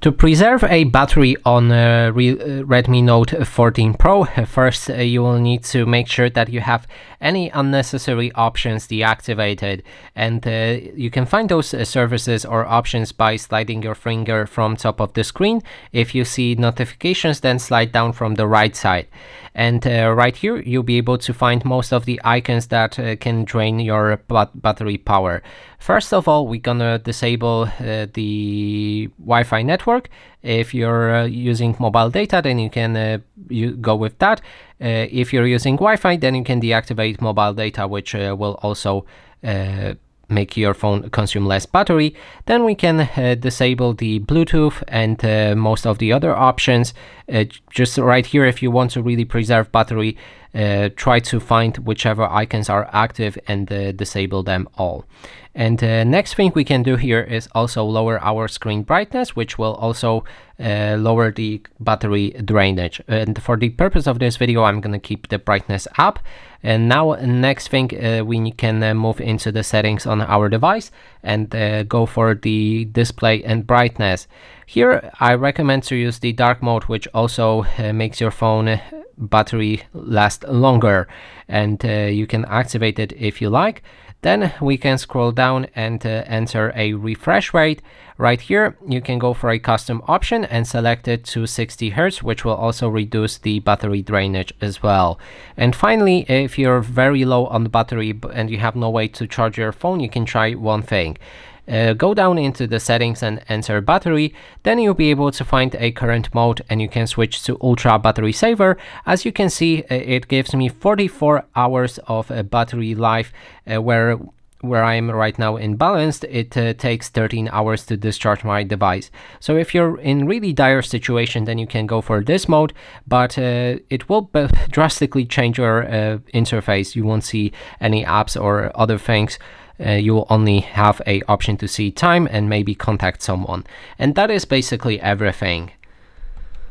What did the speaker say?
To preserve a battery on Redmi Note 14 Pro, first you will need to make sure that you have any unnecessary options deactivated, and you can find those services or options by sliding your finger from top of the screen. If you see notifications, then slide down from the right side, and right here you'll be able to find most of the icons that can drain your battery power. First of all, we're gonna disable the Wi-Fi network. If you're using mobile data, then you can go with that. If you're using Wi-Fi, then you can deactivate mobile data, which will also make your phone consume less battery. Then we can disable the Bluetooth and most of the other options. Just right here, if you want to really preserve battery, try to find whichever icons are active and disable them all. And next thing we can do here is also lower our screen brightness, which will also lower the battery drainage. And for the purpose of this video, I'm going to keep the brightness up. And now next thing, we can move into the settings on our device and go for the display and brightness. Here I recommend to use the dark mode, which also makes your phone battery last longer, and you can activate it if you like. Then we can scroll down and enter a refresh rate. Right here you can go for a custom option and select it to 60 Hz, which will also reduce the battery drainage as well. And finally, if you're very low on the battery and you have no way to charge your phone, you can try one thing. Go down into the settings and enter battery. Then you'll be able to find a current mode and you can switch to ultra battery saver. As you can see, it gives me 44 hours of battery life, where I am right now in balanced, it takes 13 hours to discharge my device. So if you're in really dire situation, then you can go for this mode, but it will drastically change your interface. You won't see any apps or other things. You will only have an option to see time and maybe contact someone. And that is basically everything.